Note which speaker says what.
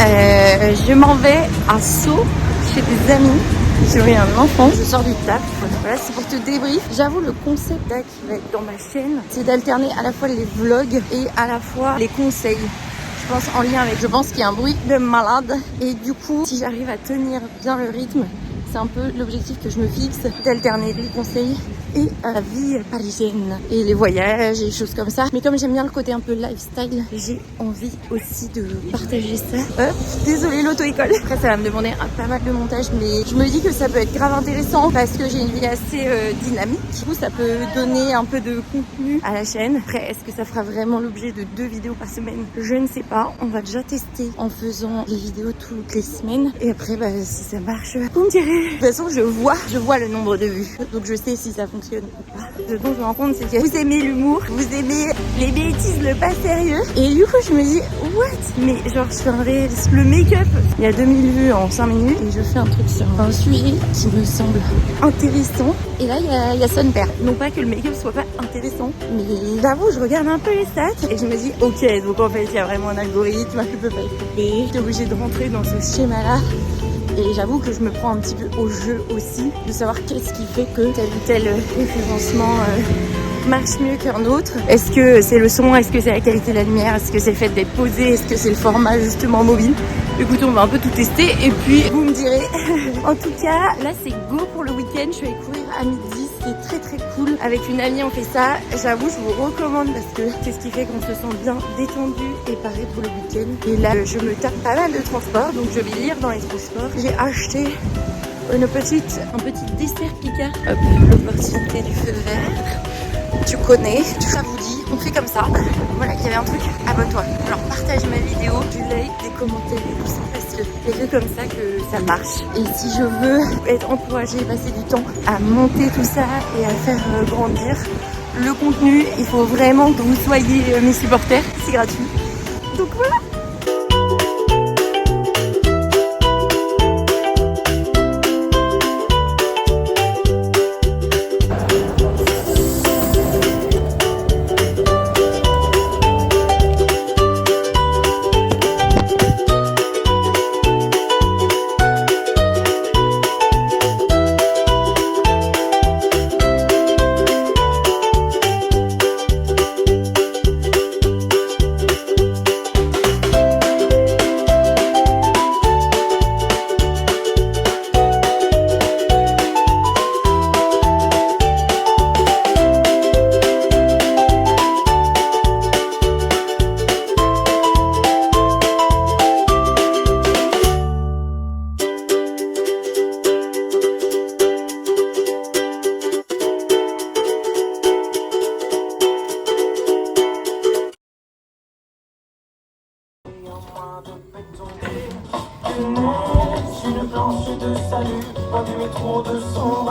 Speaker 1: Je m'en vais à Sceaux chez des amis. J'ai un enfant, je sors du taf. Voilà, c'est pour te débrief. J'avoue, le concept là qui va être dans ma chaîne, c'est d'alterner à la fois les vlogs et à la fois les conseils. Je pense en lien avec, je pense qu'il y a un bruit de malade. Et du coup, si j'arrive à tenir bien le rythme, c'est un peu l'objectif que je me fixe, d'alterner les conseils et la vie parisienne et les voyages et choses comme ça. Mais comme j'aime bien le côté un peu lifestyle, j'ai envie aussi de partager ça. Désolée l'auto-école. Après ça va me demander pas mal de montage, mais je me dis que ça peut être grave intéressant parce que j'ai une vie assez dynamique. Du coup ça peut donner un peu de contenu à la chaîne. Après est-ce que ça fera vraiment l'objet de 2 vidéos par semaine? Je ne sais pas. On va déjà tester en faisant les vidéos toutes les semaines. Et après si ça marche, vous me direz. De toute façon je vois le nombre de vues. Donc je sais si ça fonctionne ou pas. Ce dont je me rends compte, c'est que vous aimez l'humour, vous aimez les bêtises, le pas sérieux. Et du coup, je me dis, what? Mais genre, je ferai le make-up. Il y a 2000 vues en 5 minutes et je fais un truc sur un sujet qui me semble intéressant. Et là, il y a son père. Non pas que le make-up soit pas intéressant, mais j'avoue, je regarde un peu les stats et je me dis, ok, donc en fait, il y a vraiment un algorithme, je peux pas le couper. J'étais obligée de rentrer dans ce schéma-là. Et j'avoue que je me prends un petit peu au jeu aussi, de savoir qu'est-ce qui fait que tel ou tel référencement marche mieux qu'un autre. Est-ce que c'est le son? Est-ce que c'est la qualité de la lumière? Est-ce que c'est le fait d'être posé? Est-ce que c'est le format justement mobile? Écoutez, on va un peu tout tester et puis vous me direz. En tout cas, là c'est go pour le week-end. Je suis allée courir à midi, c'est très très cool. Avec une amie on fait ça. J'avoue, je vous recommande parce que c'est ce qui fait qu'on se sent bien détendu et paré pour le week-end. Et là, je me tape pas mal de transport, donc je vais lire dans les transports. J'ai acheté un petit dessert Picard. Hop, l'opportunité du feu vert. Tu connais, ça vous dit, on fait comme ça. Voilà, il y avait un truc, abonne-toi. Alors partage ma vidéo, du like, des commentaires et tout ça, parce que c'est que comme ça que ça marche. Et si je veux être encouragée et passer du temps à monter tout ça et à faire grandir le contenu, il faut vraiment que vous soyez mes supporters, c'est gratuit. Donc voilà.
Speaker 2: Une planche de salut, pas du métro de son